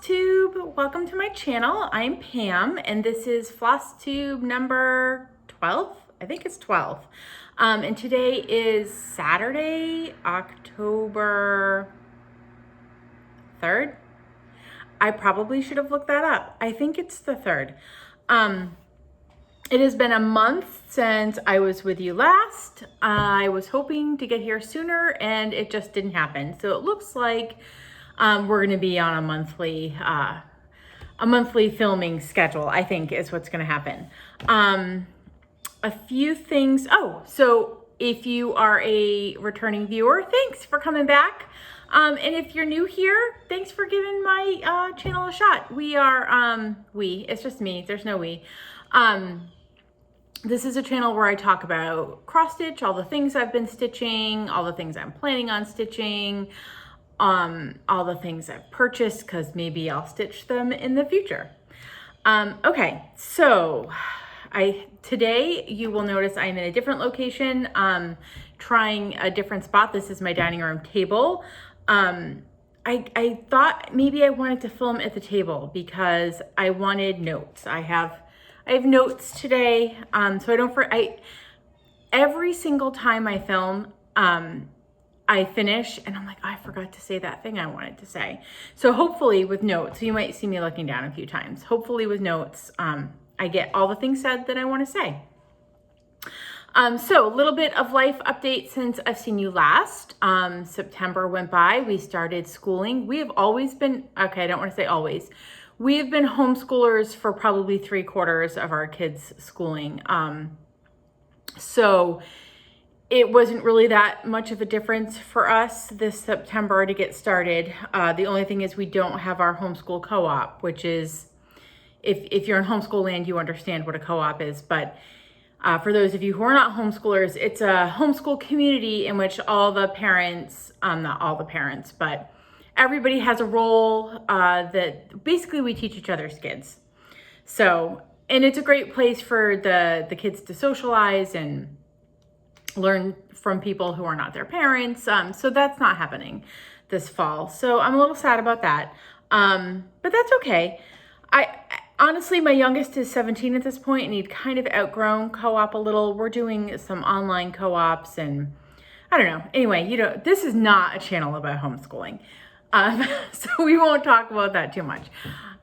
Flosstube, welcome to my channel. I'm Pam and this is Flosstube number 12. I think it's 12. And today is Saturday, October 3rd. I probably should have looked that up. I think it's the 3rd. It has been a month since I was with you last. I was hoping to get here sooner and it just didn't happen. So it looks like we're going to be on a monthly filming schedule, I think is what's going to happen. A few things. Oh, so if you are a returning viewer, thanks for coming back. And if you're new here, thanks for giving my channel a shot. We are, it's just me. There's no we. This is a channel where I talk about cross stitch, all the things I've been stitching, all the things I'm planning on stitching, all the things I've purchased, because maybe I'll stitch them in the future. Okay, so today you will notice I'm in a different location, trying a different spot. This is my dining room table. I thought maybe I wanted to film at the table because I wanted notes. I have notes today, so I don't every single time I film, I finish and I'm like, I forgot to say that thing I wanted to say. So hopefully with notes, you might see me looking down a few times. Hopefully with notes, I get all the things said that I want to say. So a little bit of life update since I've seen you last. September went by, we started schooling. We have always been, okay, I don't want to say always. We have been homeschoolers for probably 3/4 of our kids' schooling. So it wasn't really that much of a difference for us this September to get started. The only thing is we don't have our homeschool co-op, which is, if you're in homeschool land, you understand what a co-op is. But for those of you who are not homeschoolers, it's a homeschool community in which all the parents, not all the parents, but everybody has a role that basically we teach each other's kids. So, and it's a great place for the kids to socialize and learn from people who are not their parents. So that's not happening this fall. So I'm a little sad about that. But that's okay. Honestly, my youngest is 17 at this point and he'd kind of outgrown co-op a little. We're doing some online co-ops and I don't know. Anyway, this is not a channel about homeschooling. So we won't talk about that too much.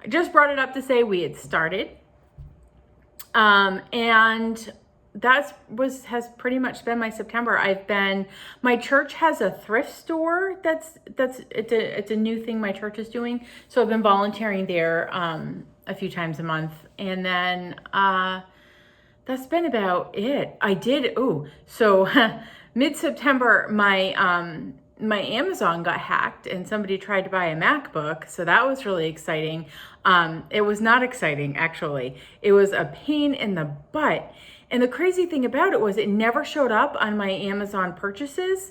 I just brought it up to say we had started. And that has pretty much been my September. My church has a thrift store it's a new thing my church is doing. So I've been volunteering there a few times a month. And then that's been about it. So mid-September, my Amazon got hacked and somebody tried to buy a MacBook. So that was really exciting. It was not exciting, actually. It was a pain in the butt. And the crazy thing about it was it never showed up on my Amazon purchases.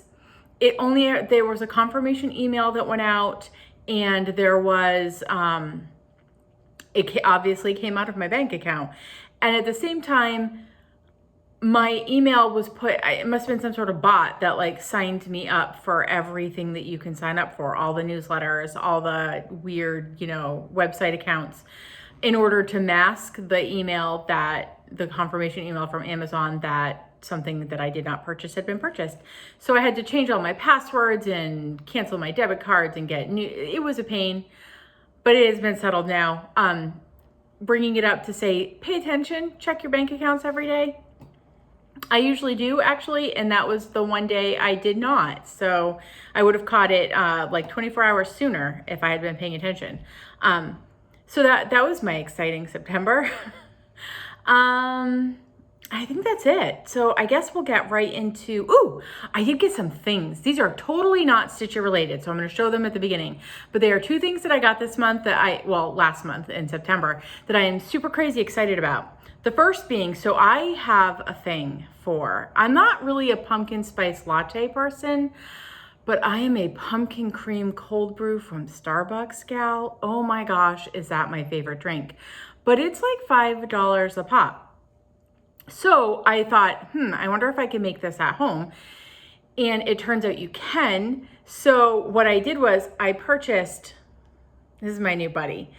There was a confirmation email that went out and there was, it obviously came out of my bank account. And at the same time, my email was it must have been some sort of bot that signed me up for everything that you can sign up for, all the newsletters, all the weird, website accounts, in order to mask the confirmation email from Amazon that something that I did not purchase had been purchased. So I had to change all my passwords and cancel my debit cards and get new. It was a pain, but it has been settled now. Bringing it up to say, pay attention, check your bank accounts every day. I usually do, actually, and that was the one day I did not. So I would have caught it 24 hours sooner if I had been paying attention. So that was my exciting September. I think that's it. So I guess we'll get right into, I did get some things. These are totally not Stitcher related, so I'm going to show them at the beginning. But there are two things that I got this month last month in September, that I am super crazy excited about. The first being, so I have a thing I'm not really a pumpkin spice latte person, but I am a pumpkin cream cold brew from Starbucks gal. Oh my gosh, is that my favorite drink? But it's like $5 a pop. So I thought, I wonder if I can make this at home. And it turns out you can. So what I did was I purchased This is my new buddy.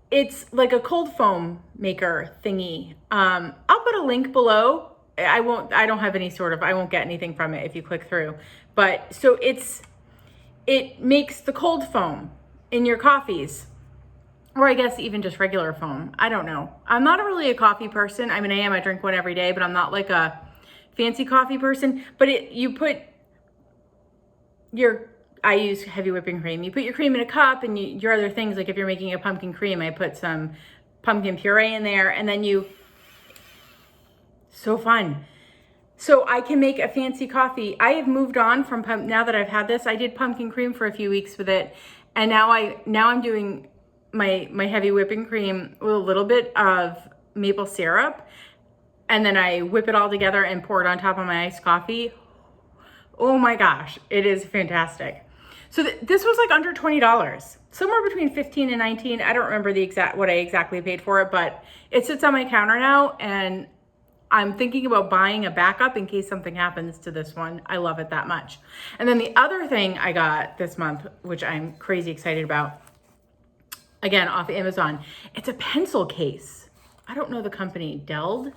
It's like a cold foam maker thingy. I'll put a link below. I won't get anything from it if you click through. But so it makes the cold foam in your coffees, or I guess even just regular foam. I don't know. I'm not really a coffee person. I mean, I drink one every day, but I'm not like a fancy coffee person. But I use heavy whipping cream. You put your cream in a cup, and your other things, like if you're making a pumpkin cream, I put some pumpkin puree in there, and then so fun. So I can make a fancy coffee. I have moved on from now that I've had this. I did pumpkin cream for a few weeks with it, and now I'm doing my heavy whipping cream with a little bit of maple syrup, and then I whip it all together and pour it on top of my iced coffee. Oh my gosh, it is fantastic. So this was like under $20, somewhere between 15 and 19. I don't remember what I exactly paid for it, but it sits on my counter now, and I'm thinking about buying a backup in case something happens to this one. I love it that much. And then the other thing I got this month, which I'm crazy excited about, again, off Amazon, it's a pencil case. I don't know the company, Deld.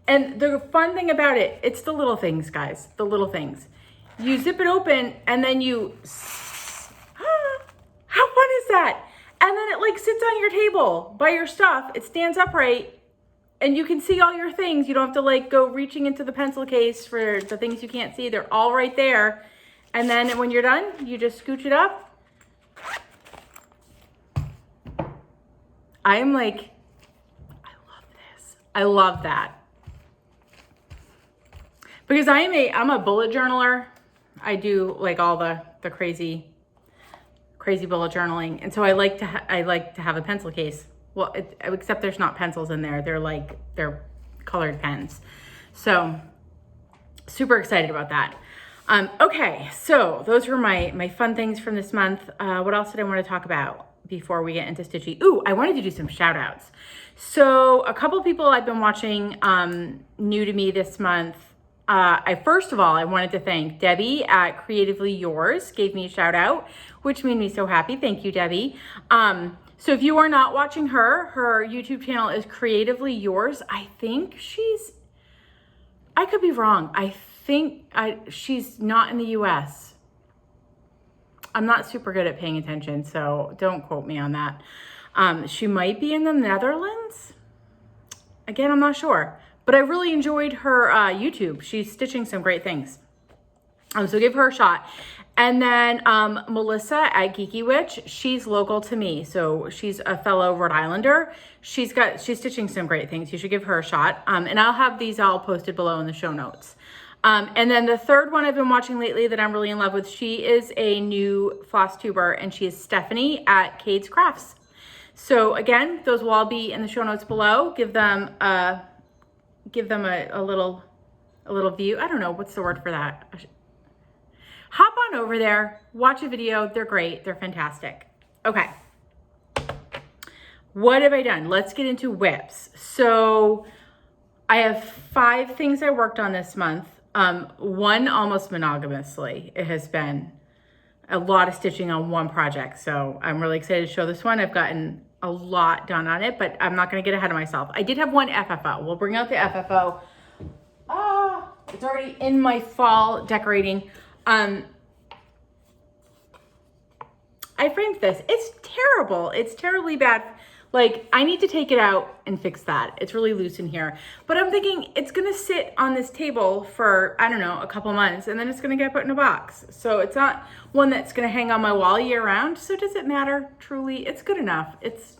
And the fun thing about it, it's the little things, guys, the little things. You zip it open, and then how fun is that? And then it like sits on your table by your stuff. It stands upright, and you can see all your things. You don't have to like go reaching into the pencil case for the things you can't see. They're all right there. And then when you're done, you just scooch it up. I love this. I love that. Because I'm a bullet journaler. I do like all the crazy bullet journaling, and so I like to have a pencil case. Well, except there's not pencils in there. They're colored pens. So super excited about that. Okay, so those were my fun things from this month. What else did I want to talk about before we get into Stitchy? Ooh, I wanted to do some shout outs. So a couple people I've been watching new to me this month. First of all, I wanted to thank Debbie at Creatively Yours, gave me a shout out, which made me so happy. Thank you, Debbie. So if you are not watching her YouTube channel is Creatively Yours. I could be wrong. I think she's not in the US. I'm not super good at paying attention, so don't quote me on that. She might be in the Netherlands. Again, I'm not sure. But I really enjoyed her YouTube. She's stitching some great things. So give her a shot. And then Melissa at Geeky Witch, she's local to me. So she's a fellow Rhode Islander. She's stitching some great things. You should give her a shot. And I'll have these all posted below in the show notes. And then the third one I've been watching lately that I'm really in love with, she is a new floss tuber, and she is Stephanie at Cade's Crafts. So again, those will all be in the show notes below. Give them a little view. I don't know, what's the word for that? Hop on over there, watch a video. They're great. They're fantastic. Okay. What have I done? Let's get into whips. So I have 5 things I worked on this month. One almost monogamously. It has been a lot of stitching on one project. So I'm really excited to show this one. I've gotten a lot done on it, but I'm not going to get ahead of myself. I did have one FFO. We'll bring out the FFO. It's already in my fall decorating. I framed this. It's terrible. It's terribly bad. Like, I need to take it out and fix that. It's really loose in here. But I'm thinking it's going to sit on this table for, I don't know, a couple months, and then it's going to get put in a box. So it's not one that's going to hang on my wall year round. So does it matter? Truly, it's good enough. It's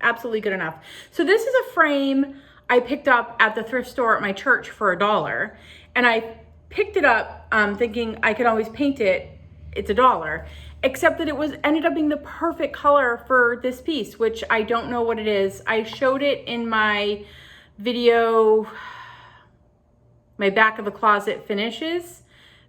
absolutely good enough. So this is a frame I picked up at the thrift store at my church for $1. And I picked it up thinking I could always paint it. It's $1. Except that it ended up being the perfect color for this piece, which I don't know what it is. I showed it in my video, my back of the closet finishes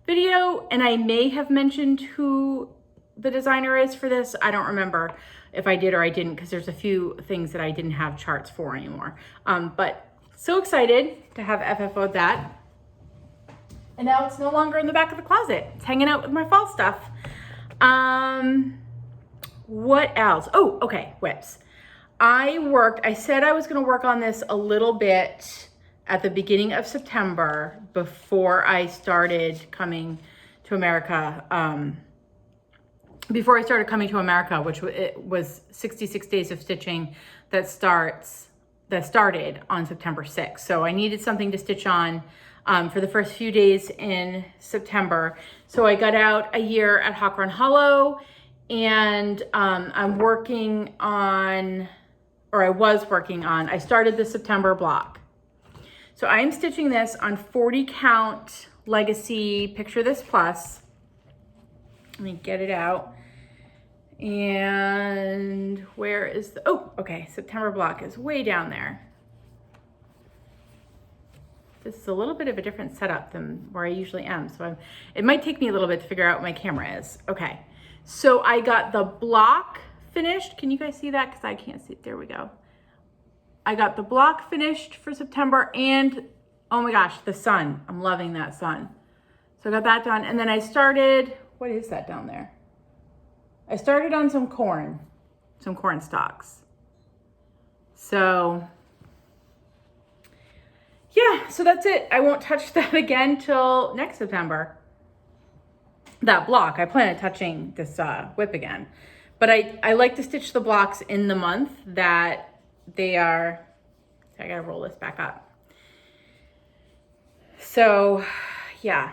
video, and I may have mentioned who the designer is for this. I don't remember if I did or I didn't, because there's a few things that I didn't have charts for anymore. But so excited to have FFO'd that. And now it's no longer in the back of the closet. It's hanging out with my fall stuff. What what else? Oh, okay, whips. I said I was going to work on this a little bit at the beginning of September before I started coming to America. Before I started coming to America, which it was 66 days of stitching that started on September 6th. So I needed something to stitch on for the first few days in September. So I got out a year at Hawk Run Hollow, and I was working on, I started the September block. So I am stitching this on 40 count Legacy Picture This Plus. Let me get it out. And where is the, oh, okay, September block is way down there. This is a little bit of a different setup than where I usually am. So it might take me a little bit to figure out what my camera is. Okay, so I got the block finished. Can you guys see that? Because I can't see it. There we go. I got the block finished for September, and oh my gosh, the sun. I'm loving that sun. So I got that done. And then I started, what is that down there? I started on some corn stalks. So yeah, so that's it. I won't touch that again till next September. That block, I plan on touching this whip again. But I like to stitch the blocks in the month that they are, I gotta roll this back up. So yeah.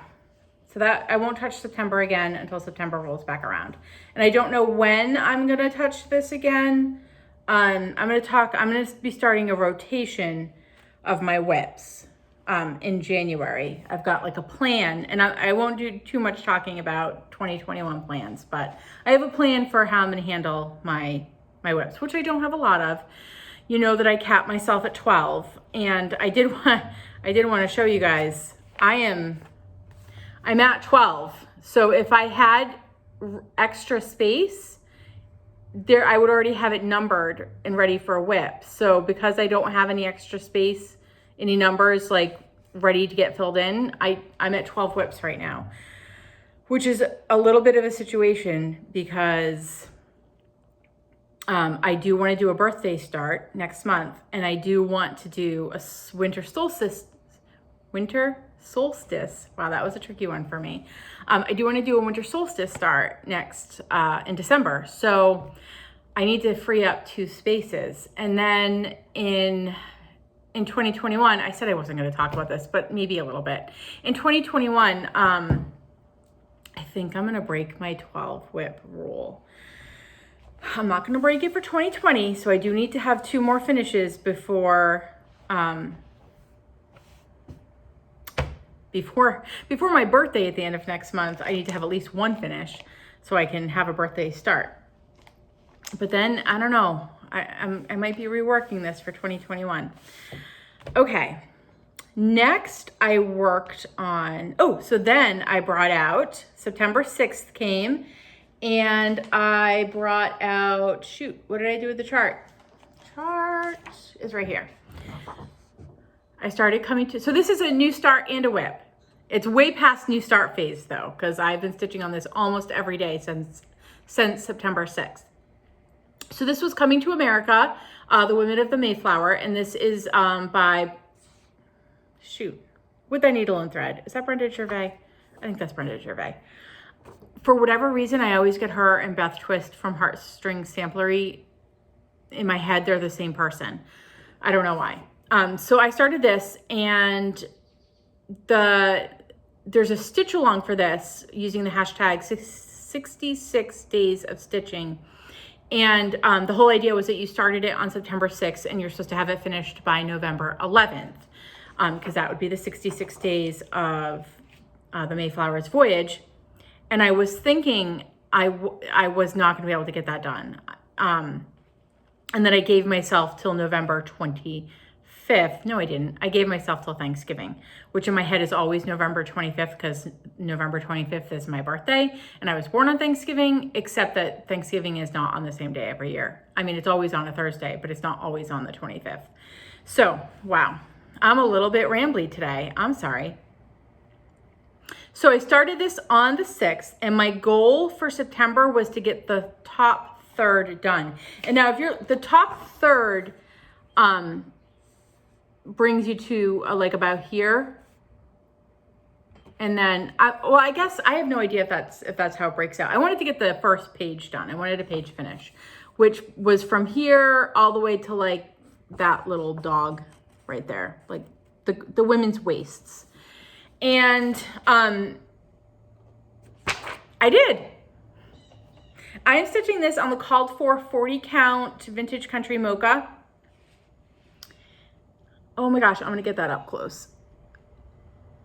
So that I won't touch September again until September rolls back around. And I don't know when I'm gonna touch this again. I'm gonna be starting a rotation of my whips in January. I've got like a plan, and I won't do too much talking about 2021 plans, but I have a plan for how I'm gonna handle my whips, which I don't have a lot of. You know that I capped myself at 12, and I did want to show you guys, I'm at 12. So if I had extra space there, I would already have it numbered and ready for a whip. So because I don't have any extra space, any numbers like ready to get filled in, I'm at 12 whips right now, which is a little bit of a situation because I do want to do a birthday start next month, and I do want to do a winter solstice. Wow, that was a tricky one for me. I do want to do a winter solstice start next in December. So I need to free up 2 spaces. And then in 2021, I said I wasn't going to talk about this, but maybe a little bit. In 2021, I think I'm going to break my 12 whip rule. I'm not going to break it for 2020. So I do need to have 2 more finishes before my birthday at the end of next month. I need to have at least 1 finish so I can have a birthday start. But then I don't know, I might be reworking this for 2021. Okay, next I worked on, so then I brought out, September 6th came, and I brought out, shoot, what did I do with the chart? Chart is right here. I started coming to, so this is a new start and a whip. It's way past new start phase though, because I've been stitching on this almost every day since September 6th. So this was Coming to America, The Women of the Mayflower, and this is by, With Thy Needle and Thread. Is that Brenda Gervais? I think that's Brenda Gervais. For whatever reason, I always get her and Beth Twist from Heartstring Samplery. In my head, they're the same person. I don't know why. So I started this, and there's a stitch along for this using the hashtag 66 days of stitching. And the whole idea was that you started it on September 6th and you're supposed to have it finished by November 11th, because that would be the 66 days of the Mayflower's voyage. And I was thinking I was not going to be able to get that done. And then I gave myself till November 25th. No, I didn't. I gave myself till Thanksgiving, which in my head is always November 25th because November 25th is my birthday and I was born on Thanksgiving, except that Thanksgiving is not on the same day every year. I mean, it's always on a Thursday, but it's not always on the 25th. So, wow, I'm a little bit rambly today. I'm sorry. So I started this on the 6th, and my goal for September was to get the top third done. And now if you're, the top third brings you to like about here. And then, I guess I have no idea if that's how it breaks out. I wanted to get the first page done. I wanted a page finish, which was from here all the way to like that little dog right there, like the women's waists. And I did. I am stitching this on the called for 40 count vintage country mocha. Oh my gosh, I'm gonna get that up close.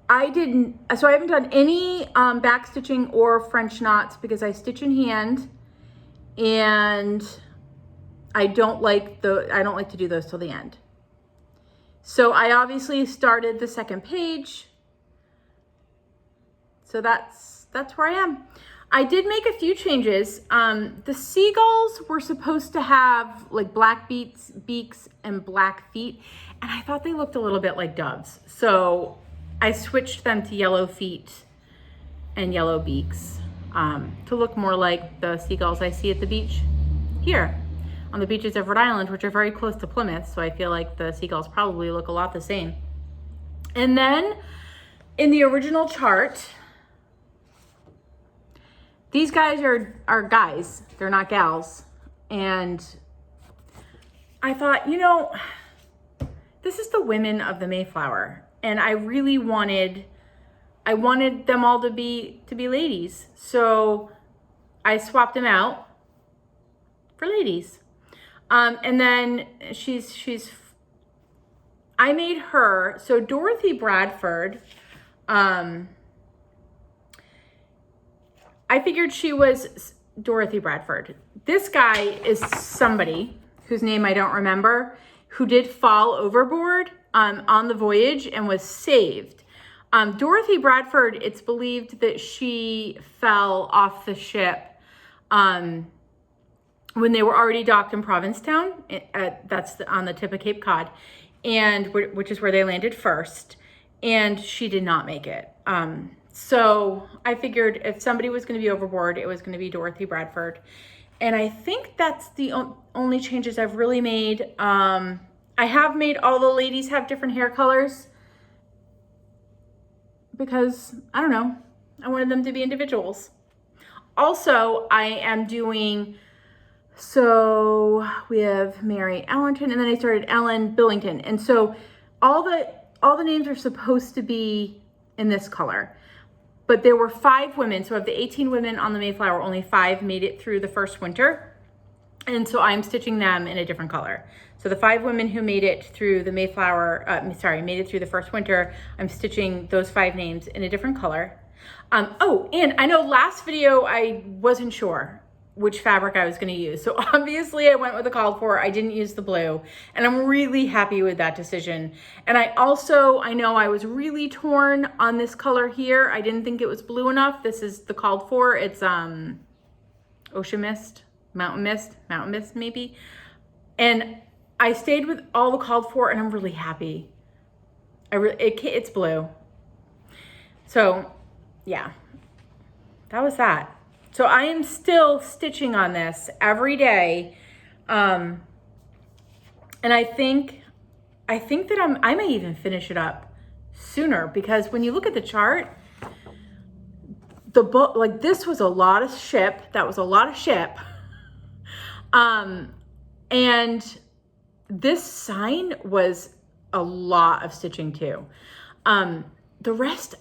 I haven't done any back stitching or French knots because I stitch in hand, and I don't like to do those till the end. So I obviously started the second page. So that's where I am. I did make a few changes. The seagulls were supposed to have like black beaks and black feet, and I thought they looked a little bit like doves. So I switched them to yellow feet and yellow beaks to look more like the seagulls I see at the beach here on the beaches of Rhode Island, which are very close to Plymouth. So I feel like the seagulls probably look a lot the same. And then in the original chart, these guys are guys, they're not gals. And I thought, you know, this is the women of the Mayflower. And I really wanted them all to be ladies. So I swapped them out for ladies. And then I made her, so Dorothy Bradford, I figured she was Dorothy Bradford. This guy is somebody whose name I don't remember, who did fall overboard on the voyage and was saved. Dorothy Bradford, it's believed that she fell off the ship when they were already docked in Provincetown. That's on the tip of Cape Cod, and which is where they landed first. And she did not make it. So I figured if somebody was going to be overboard, it was going to be Dorothy Bradford. And I think that's the only changes I've really made. I have made all the ladies have different hair colors because, I don't know, I wanted them to be individuals. Also, I am doing, so we have Mary Ellington, and then I started Ellen Billington. And so all the names are supposed to be in this color. But there were 5 women, so of the 18 women on the Mayflower, only 5 made it through the first winter. And so I'm stitching them in a different color. So the 5 women who made it through the Mayflower, made it through the first winter, I'm stitching those 5 names in a different color. Oh, and I know last video I wasn't sure which fabric I was gonna use. So obviously I went with the called for, I didn't use the blue, and I'm really happy with that decision. And I know I was really torn on this color here. I didn't think it was blue enough. This is the called for, it's Ocean Mist, Mountain Mist maybe. And I stayed with all the called for, and I'm really happy. It's blue. So yeah, that was that. So I am still stitching on this every day. And I think that I may even finish it up sooner, because when you look at the chart, the book, like this was a lot of ship. That was a lot of ship. And this sign was a lot of stitching too. The rest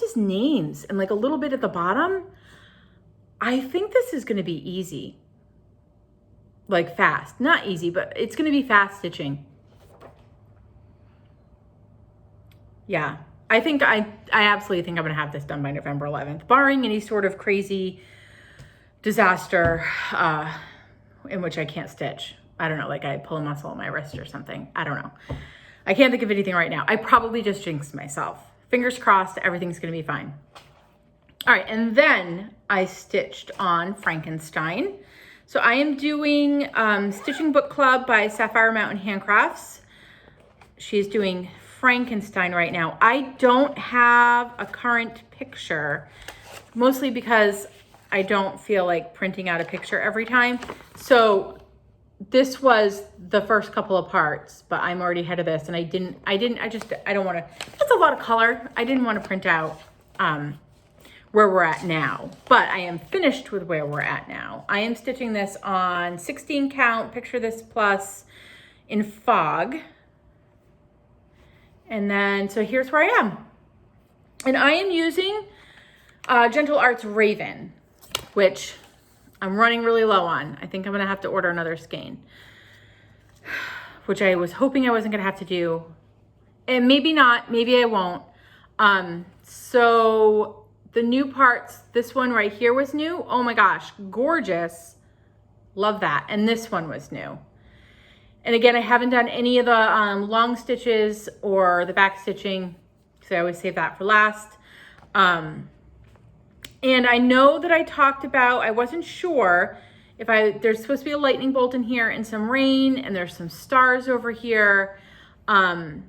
is names and like a little bit at the bottom. I think this is going to be easy, like fast, not easy, but it's going to be fast stitching. Yeah, I absolutely think I'm going to have this done by November 11th, barring any sort of crazy disaster in which I can't stitch. I don't know, like I pull a muscle in my wrist or something. I don't know. I can't think of anything right now. I probably just jinxed myself. Fingers crossed, everything's going to be fine. All right, and then I stitched on Frankenstein. So I am doing Stitching Book Club by Sapphire Mountain Handcrafts. She's doing Frankenstein right now. I don't have a current picture, mostly because I don't feel like printing out a picture every time. So this was the first couple of parts, but I'm already ahead of this, and I don't want to, it's a lot of color. I didn't want to print out where we're at now, but I am finished with where we're at now. I am stitching this on 16 count, picture this plus, in fog. And then, so here's where I am. And I am using Gentle Arts Raven, which I'm running really low on. I think I'm gonna have to order another skein, which I was hoping I wasn't gonna have to do. And maybe not, maybe I won't. So the new parts, this one right here was new. Oh my gosh, gorgeous. Love that. And this one was new. And again, I haven't done any of the long stitches or the back stitching, so I always save that for last. And I know that I talked about, I wasn't sure if there's supposed to be a lightning bolt in here and some rain, and there's some stars over here. If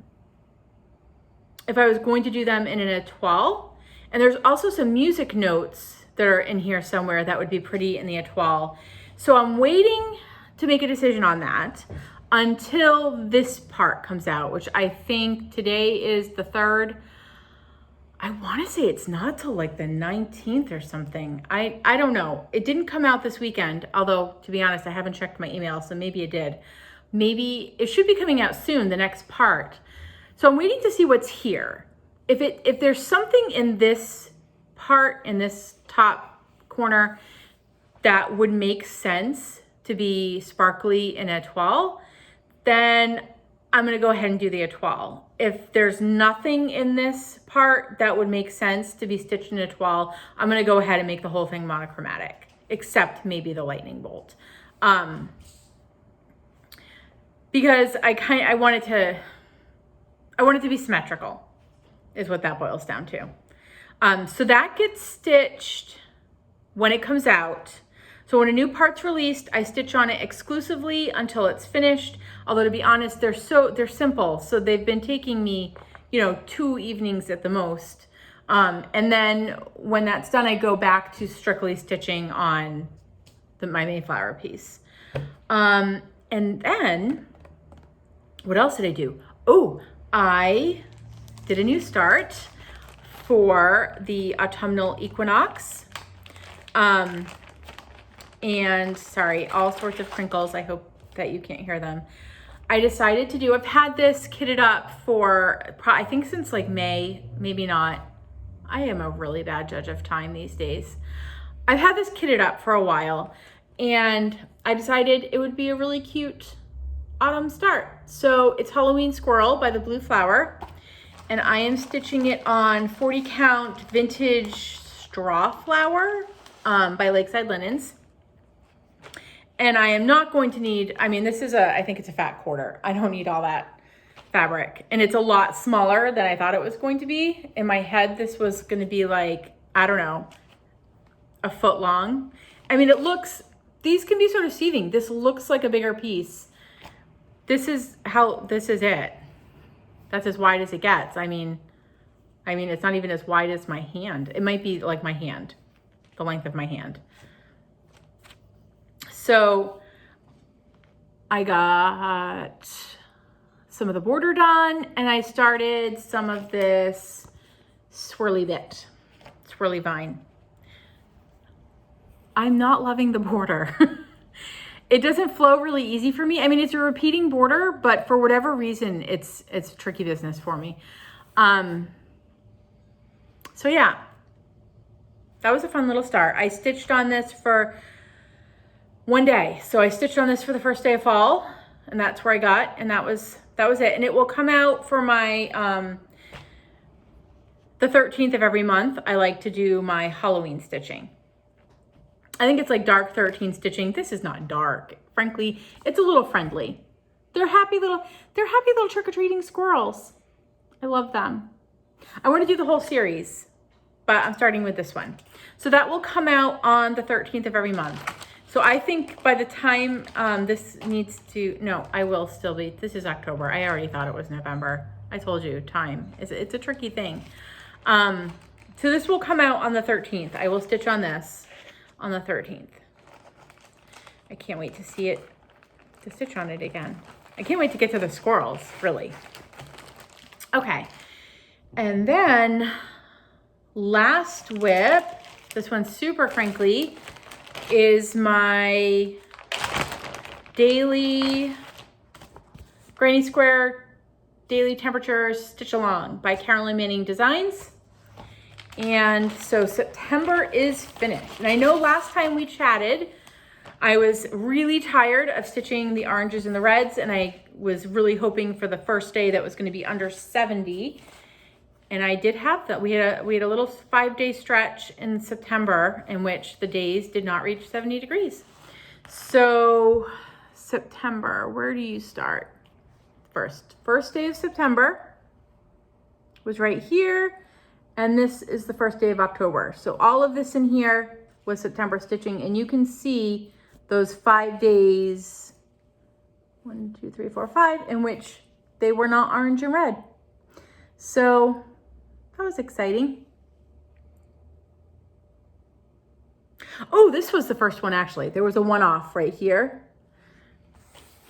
I was going to do them in an étoile. And there's also some music notes that are in here somewhere that would be pretty in the étoile. So I'm waiting to make a decision on that until this part comes out, which I think today is the 3rd. I want to say it's not till like the 19th or something. I don't know. It didn't come out this weekend, although to be honest, I haven't checked my email, so maybe it did. Maybe it should be coming out soon, the next part. So I'm waiting to see what's here. If there's something in this part, in this top corner, that would make sense to be sparkly in étoile, then I'm gonna go ahead and do the étoile. If there's nothing in this part that would make sense to be stitched in étoile, I'm gonna go ahead and make the whole thing monochromatic, except maybe the lightning bolt. Because I want it to be symmetrical, is what that boils down to. So that gets stitched when it comes out. So when a new part's released, I stitch on it exclusively until it's finished. Although to be honest, they're simple. So they've been taking me, 2 evenings at the most. And then when that's done, I go back to strictly stitching on my Mayflower piece. And then, what else did I do? Oh, I did a new start for the autumnal equinox. And sorry, all sorts of crinkles. I hope that you can't hear them. I decided to do, I've had this kitted up for, I think since like May, maybe not. I am a really bad judge of time these days. I've had this kitted up for a while, and I decided it would be a really cute autumn start. So it's Halloween Squirrel by the Blue Flower, and I am stitching it on 40 count vintage straw flower by Lakeside Linens. And I am not going to need, this is I think it's a fat quarter. I don't need all that fabric. And it's a lot smaller than I thought it was going to be. In my head, this was going to be like, I don't know, a foot long. These can be sort of deceiving. This looks like a bigger piece. This is it. That's as wide as it gets. It's not even as wide as my hand. It might be like my hand, the length of my hand. So I got some of the border done, and I started some of this swirly vine. I'm not loving the border. It doesn't flow really easy for me. It's a repeating border, but for whatever reason, it's a tricky business for me. So yeah, that was a fun little start. I stitched on this for one day. So I stitched on this for the first day of fall, and that's where I got, and that was it. And it will come out for my, the 13th of every month. I like to do my Halloween stitching. I think it's like dark 13 stitching. This is not dark. Frankly, it's a little friendly. They're happy little trick-or-treating squirrels. I love them. I want to do the whole series, but I'm starting with this one. So that will come out on the 13th of every month. So I think by the time this needs to, no, I will still be, this is October. I already thought it was November. I told you, time. It's a tricky thing. So this will come out on the 13th. I will stitch on this. on the 13th. I can't wait to see it, to stitch on it again. I can't wait to get to the squirrels, really. Okay, and then last whip, this one's super crinkly, is my daily Granny Square Daily Temperature Stitch Along by Carolyn Manning Designs. And so September is finished. And I know last time we chatted, I was really tired of stitching the oranges and the reds, and I was really hoping for the first day that was going to be under 70. And I did have that. We had a little 5-day stretch in September in which the days did not reach 70 degrees. So September, where do you start? First day of September was right here, and this is the first day of October. So all of this in here was September stitching, and you can see those 5 days, 1, 2, 3, 4, 5, in which they were not orange and red. So that was exciting. Oh, this was the first one actually. There was a one-off right here.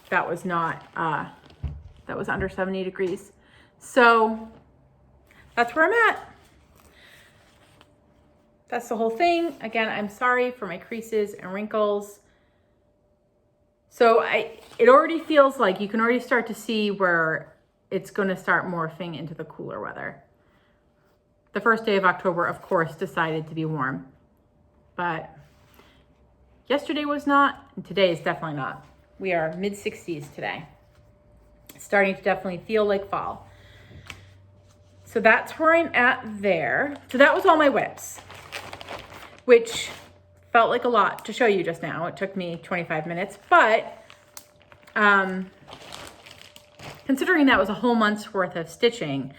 That was not, that was under 70 degrees. So that's where I'm at. That's the whole thing. Again, I'm sorry for my creases and wrinkles. So it already feels like you can already start to see where it's going to start morphing into the cooler weather. The first day of October, of course, decided to be warm, but yesterday was not, and today is definitely not. We are mid-60s today. It's starting to definitely feel like fall. So that's where I'm at there. So that was all my whips, which felt like a lot to show you just now. It took me 25 minutes, but considering that was a whole month's worth of stitching,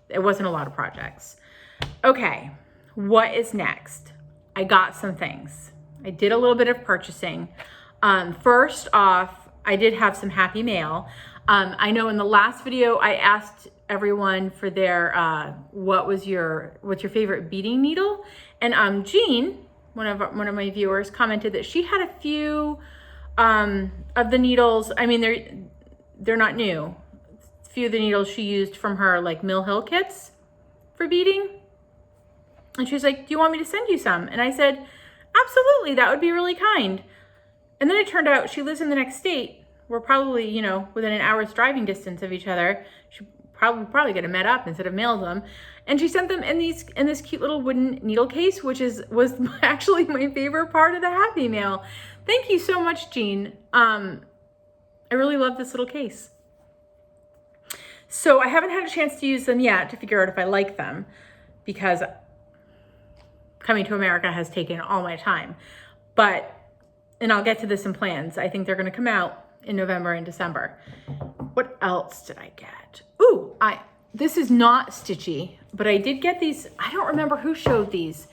it wasn't a lot of projects. Okay, what is next? I got some things. I did a little bit of purchasing. First off, I did have some happy mail. I know in the last video, I asked everyone for their, what's your favorite beading needle? And Jean, one of my viewers, commented that she had a few of the needles. I mean, they're not new. A few of the needles she used from her like Mill Hill kits for beading. And she's like, do you want me to send you some? And I said, absolutely, that would be really kind. And then it turned out she lives in the next state. We're probably, you know, within an hour's driving distance of each other. She probably could have met up instead of mailed them. And she sent them in this cute little wooden needle case, which was actually my favorite part of the Happy Mail. Thank you so much, Jean. I really love this little case. So I haven't had a chance to use them yet to figure out if I like them, because coming to America has taken all my time. And I'll get to this in plans. I think they're gonna come out in November and December. What else did I get? Ooh, this is not stitchy, but I did get these. I don't remember who showed these.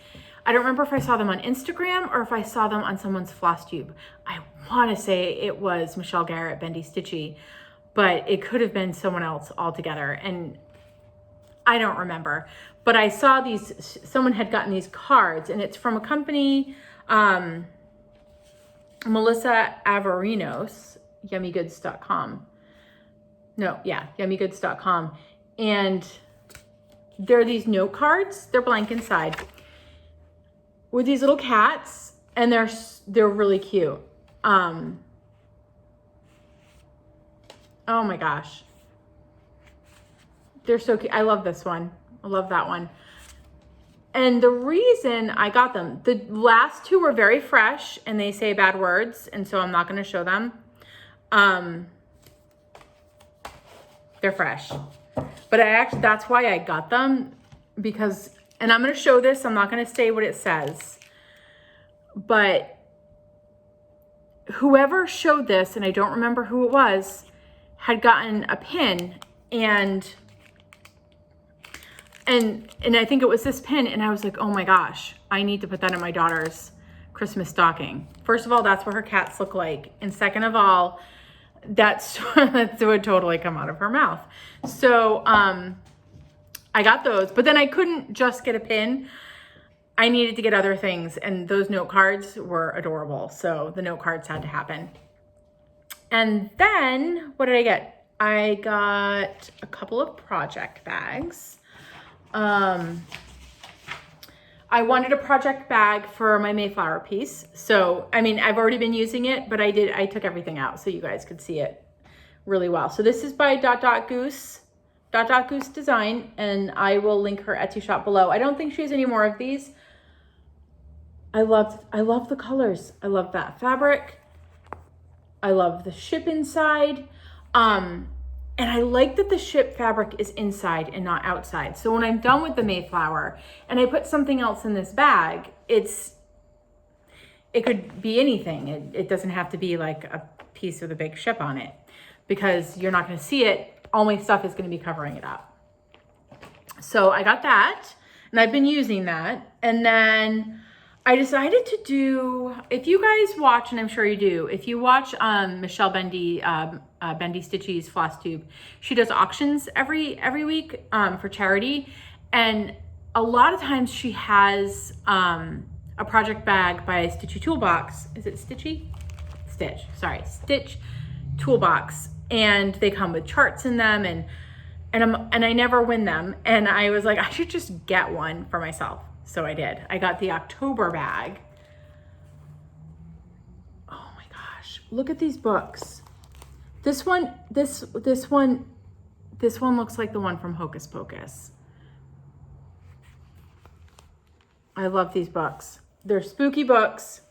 I don't remember if I saw them on Instagram or if I saw them on someone's Flosstube. I wanna say it was Michelle Garrett, Bendy Stitchy, but it could have been someone else altogether. And I don't remember, but I saw these, someone had gotten these cards, and it's from a company, Melissa Averinos, yummygoods.com. No, yeah, yummygoods.com. And they're these note cards. They're blank inside with these little cats, and they're really cute. Oh my gosh. They're so cute. I love this one. I love that one. And the reason I got them, the last two were very fresh and they say bad words, and so I'm not going to show them. They're fresh. But that's why I got them, because, and I'm going to show this, I'm not going to say what it says, but whoever showed this, and I don't remember who it was, had gotten a pin, and I think it was this pin, and I was like, oh my gosh, I need to put that in my daughter's Christmas stocking. First of all, that's what her cats look like. And second of all, that would totally come out of her mouth. So I got those, but then I couldn't just get a pin. I needed to get other things, and those note cards were adorable. So the note cards had to happen. And then what did I get? I got a couple of project bags. I wanted a project bag for my Mayflower piece. So, I mean, I've already been using it, but I took everything out so you guys could see it really well. So this is by Goose Design, and I will link her Etsy shop below. I don't think she has any more of these. I love the colors. I love that fabric. I love the ship inside. And I like that the ship fabric is inside and not outside. So when I'm done with the Mayflower and I put something else in this bag, it could be anything. It doesn't have to be like a piece with a big ship on it, because you're not going to see it. All my stuff is going to be covering it up. So I got that, and I've been using that. And then I decided to do, if you guys watch, and I'm sure you do, if you watch Michelle Bendy, Bendy Stitchy's Flosstube, she does auctions every week for charity. And a lot of times she has a project bag by Stitchy Toolbox. Is it Stitchy? Stitch Toolbox. And they come with charts in them, and I never win them. And I was like, I should just get one for myself. So I did. I got the October bag. Oh my gosh. Look at these books. This one looks like the one from Hocus Pocus. I love these books. They're spooky books.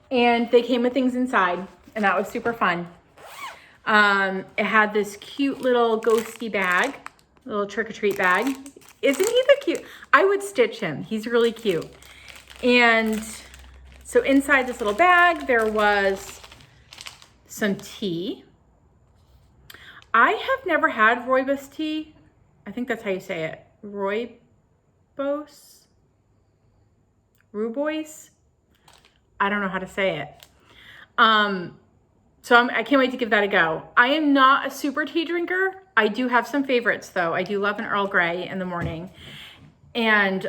And they came with things inside, and that was super fun. It had this cute little ghosty bag, little trick-or-treat bag. Isn't he the cute? I would stitch him. He's really cute. And so inside this little bag, there was some tea. I have never had rooibos tea. I think that's how you say it. Rooibos? I don't know how to say it. So I can't wait to give that a go. I am not a super tea drinker. I do have some favorites though. I do love an Earl Grey in the morning and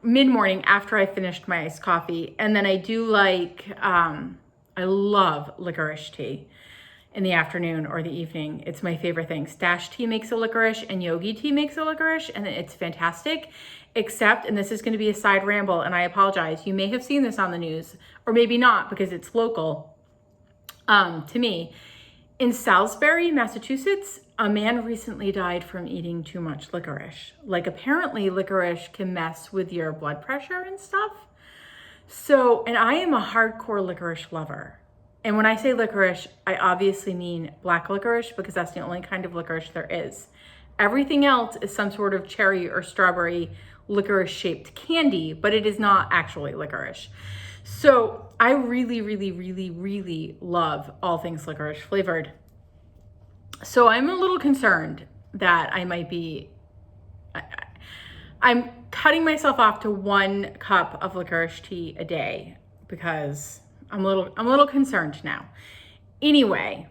mid-morning after I finished my iced coffee. And then I do like, I love licorice tea in the afternoon or the evening. It's my favorite thing. Stash tea makes a licorice and yogi tea makes a licorice, and it's fantastic. Except, and this is going to be a side ramble, and I apologize, you may have seen this on the news, or maybe not because it's local to me. In Salisbury, Massachusetts, a man recently died from eating too much licorice. Like, apparently licorice can mess with your blood pressure and stuff. So, and I am a hardcore licorice lover. And when I say licorice, I obviously mean black licorice, because that's the only kind of licorice there is. Everything else is some sort of cherry or strawberry licorice shaped candy, but it is not actually licorice. So I really, really, really, really love all things licorice flavored. So I'm a little concerned that I might be, I'm cutting myself off to 1 cup of licorice tea a day because I'm a little concerned now. Anyway,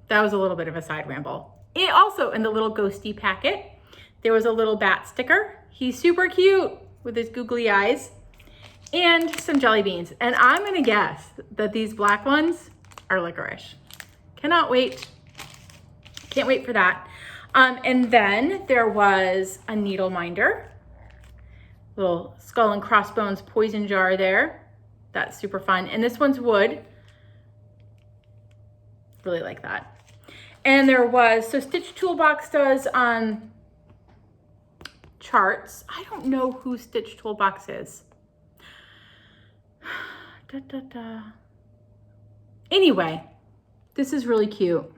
that was a little bit of a side ramble. It also, in the little ghosty packet, there was a little bat sticker. He's super cute with his googly eyes, and some jelly beans. And I'm gonna guess that these black ones are licorice. Cannot wait. Can't wait for that. And then there was a needle minder, little skull and crossbones poison jar there. That's super fun. And this one's wood. Really like that. And there was, so Stitch Toolbox does charts. I don't know who Stitch Toolbox is. Anyway, this is really cute.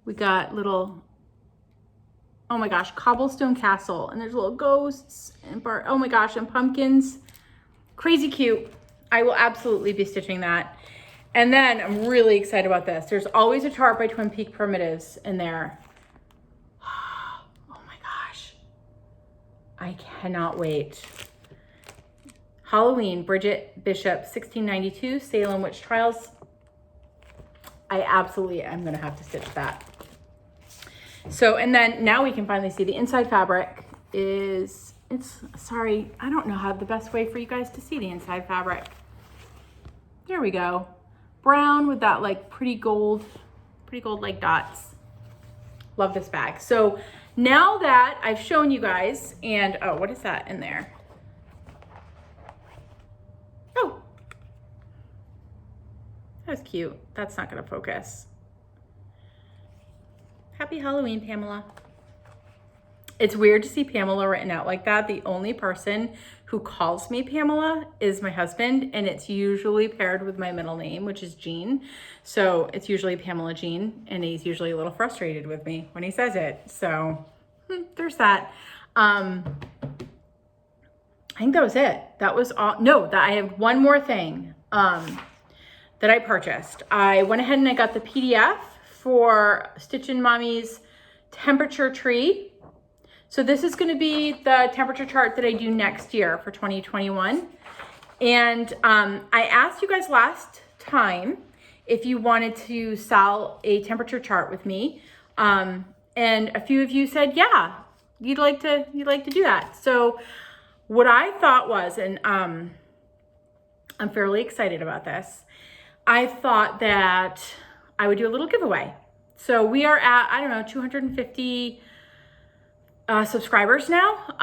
We got little, oh my gosh, cobblestone castle, and there's little ghosts and oh my gosh, and pumpkins. Crazy cute. I will absolutely be stitching that. And then I'm really excited about this. There's always a chart by Twin Peak Primitives in there. Oh my gosh. I cannot wait. Halloween, Bridget Bishop, 1692, Salem Witch Trials. I absolutely am gonna have to stitch that. So, and then now we can finally see the inside fabric is sorry, I don't know how the best way for you guys to see the inside fabric. There we go. Brown with that like pretty gold like dots. Love this bag. So now that I've shown you guys, and oh, what is that in there? Oh, that was cute. That's not gonna focus. Happy Halloween, Pamela. It's weird to see Pamela written out like that. The only person who calls me Pamela is my husband, and it's usually paired with my middle name, which is Jean. So it's usually Pamela Jean, and he's usually a little frustrated with me when he says it. So there's that. I think that was it. That was all. No, I have one more thing that I purchased. I went ahead and I got the PDF for Stitchin' Mommy's temperature tree. So this is going to be the temperature chart that I do next year for 2021. And I asked you guys last time if you wanted to sell a temperature chart with me. And a few of you said, yeah, you'd like to do that. So what I thought was, and I'm fairly excited about this, I thought that I would do a little giveaway. So we are at, I don't know, 250 subscribers now.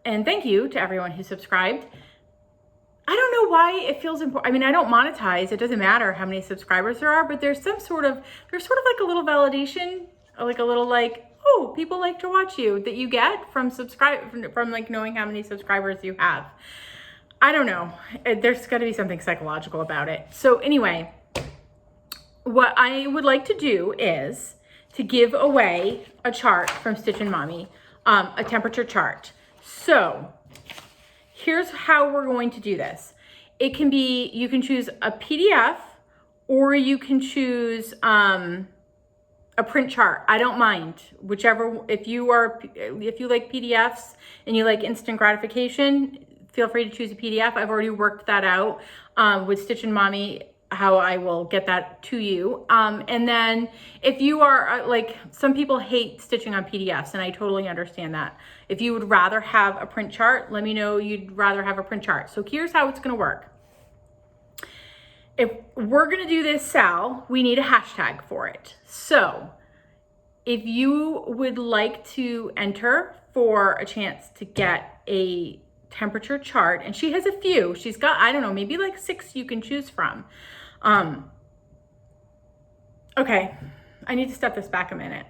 And thank you to everyone who subscribed. I don't know why it feels important. I mean, I don't monetize. It doesn't matter how many subscribers there are, but there's sort of like a little validation, like a little like, oh, people like to watch you that you get from like knowing how many subscribers you have. I don't know. There's got to be something psychological about it. So anyway, what I would like to do is to give away a chart from Stitchin' Mommy, a temperature chart. So here's how we're going to do this. It can be, you can choose a PDF or you can choose a print chart. I don't mind, whichever. If you like PDFs and you like instant gratification, feel free to choose a PDF. I've already worked that out with Stitchin' Mommy, how I will get that to you. And then if you are like, some people hate stitching on PDFs, and I totally understand that. If you would rather have a print chart, let me know you'd rather have a print chart. So here's how it's gonna work. If we're gonna do this, Sal, we need a hashtag for it. So if you would like to enter for a chance to get a temperature chart, and she has a few, she's got, I don't know, maybe like 6 you can choose from. Okay, I need to step this back a minute.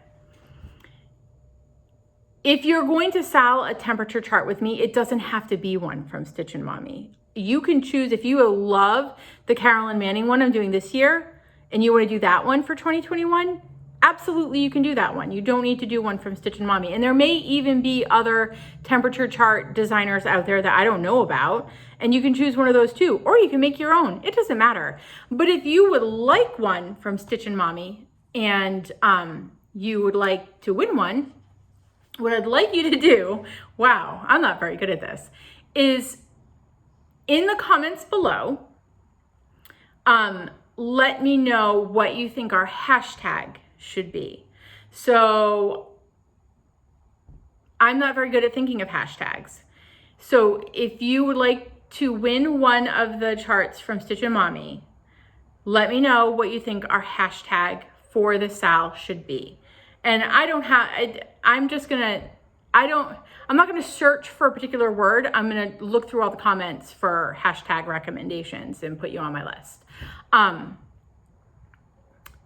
If you're going to sell a temperature chart with me, it doesn't have to be one from Stitchin' Mommy. You can choose, if you love the Carolyn Manning one I'm doing this year, and you want to do that one for 2021, absolutely you can do that one. You don't need to do one from Stitchin' Mommy. And there may even be other temperature chart designers out there that I don't know about, and you can choose one of those too, or you can make your own. It doesn't matter. But if you would like one from Stitchin' Mommy and you would like to win one, what I'd like you to do, wow, I'm not very good at this, is in the comments below, let me know what you think our hashtag should be. So I'm not very good at thinking of hashtags. So if you would like to win one of the charts from Stitchin' Mommy, let me know what you think our hashtag for the Sal should be. And I'm not gonna search for a particular word. I'm gonna look through all the comments for hashtag recommendations and put you on my list.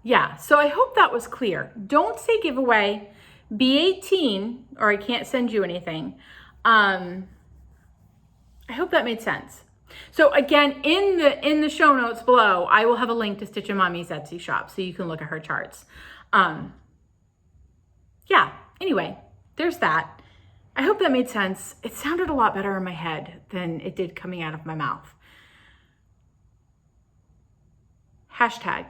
Yeah, so I hope that was clear. Don't say giveaway, be 18, or I can't send you anything. I hope that made sense. So again, in the show notes below, I will have a link to Stitchin' Mommy's Etsy shop so you can look at her charts. Yeah, anyway, there's that. I hope that made sense. It sounded a lot better in my head than it did coming out of my mouth. Hashtag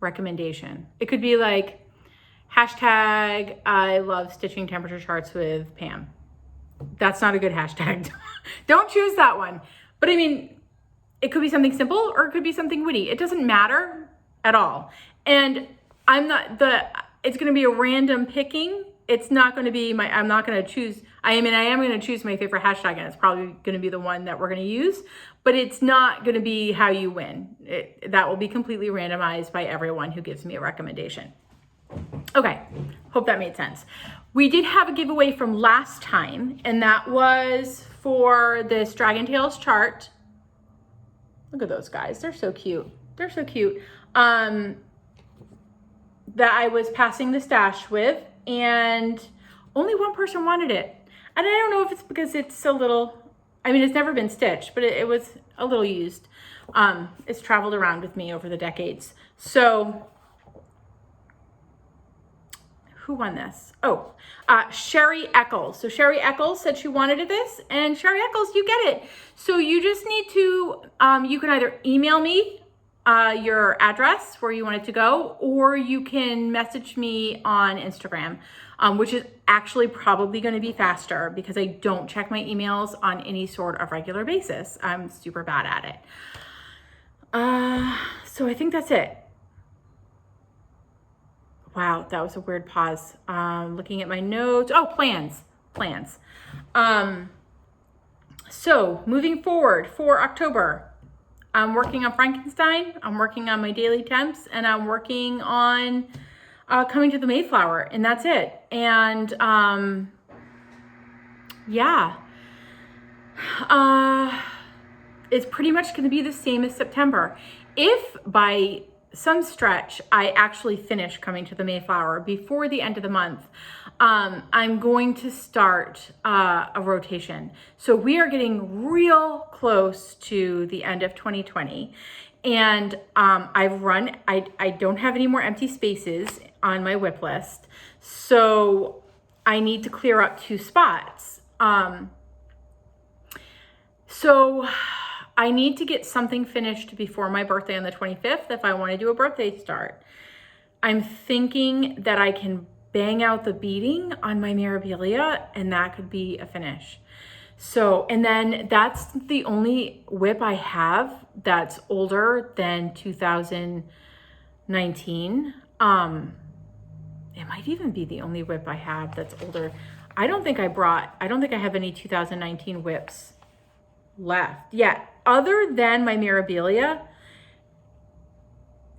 recommendation. It could be like, hashtag I love stitching temperature charts with Pam. That's not a good hashtag. Don't choose that one. But I mean, it could be something simple or it could be something witty. It doesn't matter at all. And it's going to be a random picking it's not going to be I'm not going to choose, I am going to choose my favorite hashtag, and it's probably going to be the one that we're going to use, but it's not going to be how you win. That will be completely randomized by everyone who gives me a recommendation. Okay, hope that made sense. We did have a giveaway from last time, and that was for this Dragon Tales chart. Look at those guys. They're so cute. They're so cute. That I was passing the stash with, and only one person wanted it. And I don't know if it's because it's a little, I mean, it's never been stitched, but it was a little used. It's traveled around with me over the decades. So who won this? Oh, Sherry Eccles. So Sherry Eccles said she wanted this, and Sherry Eccles, you get it. So you just need to, you can either email me your address where you want it to go, or you can message me on Instagram, which is actually probably going to be faster because I don't check my emails on any sort of regular basis. I'm super bad at it. So I think that's it. Wow, that was a weird pause. Looking at my notes. Oh, plans. So moving forward for October, I'm working on Frankenstein, I'm working on my daily temps, and I'm working on coming to the Mayflower, and that's it. And yeah, it's pretty much going to be the same as September. If by some stretch I actually finish coming to the Mayflower before the end of the month, I'm going to start a rotation. So we are getting real close to the end of 2020, and I don't have any more empty spaces on my WIP list, so I need to clear up 2 spots. So I need to get something finished before my birthday on the 25th if I want to do a birthday start. I'm thinking that I can bang out the beading on my Mirabilia, and that could be a finish. So, and then that's the only WIP I have that's older than 2019. It might even be the only WIP I have that's older. I don't think I have any 2019 WIPs left yet, other than my Mirabilia.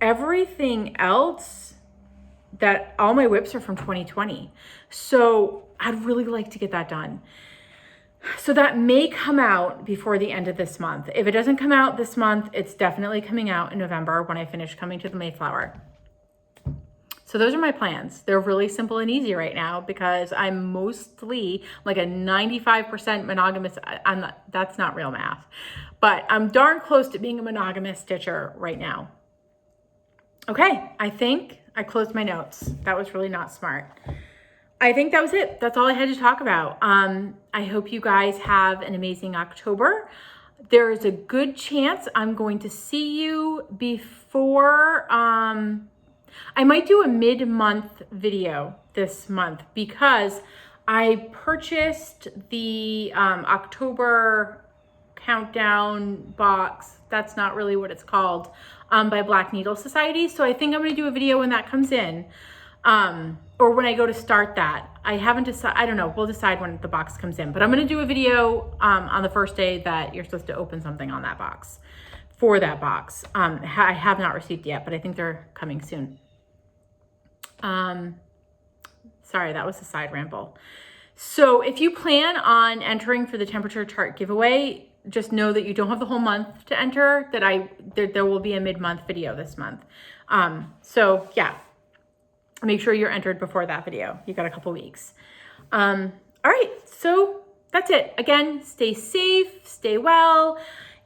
Everything else, that all my WIPs are from 2020. So I'd really like to get that done. So that may come out before the end of this month. If it doesn't come out this month, it's definitely coming out in November when I finish coming to the Mayflower. So those are my plans. They're really simple and easy right now because I'm mostly like a 95% monogamous. That's not real math, but I'm darn close to being a monogamous stitcher right now. Okay, I think I closed my notes. That was really not smart. I think that was it. That's all I had to talk about. I hope you guys have an amazing October. There is a good chance I'm going to see you before, I might do a mid-month video this month because I purchased the October countdown box. That's not really what it's called, by Black Needle Society. So I think I'm going to do a video when that comes in, or when I go to start that. I haven't decided. I don't know. We'll decide when the box comes in. But I'm going to do a video on the first day that you're supposed to open something on that box. For that box, I have not received yet, but I think they're coming soon. Sorry, that was a side ramble. So if you plan on entering for the temperature chart giveaway, just know that you don't have the whole month to enter, that there will be a mid-month video this month. So yeah, make sure you're entered before that video. You got a couple weeks. All right, so that's it. Again, stay safe, stay well,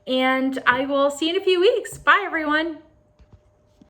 and I will see you in a few weeks. Bye, everyone.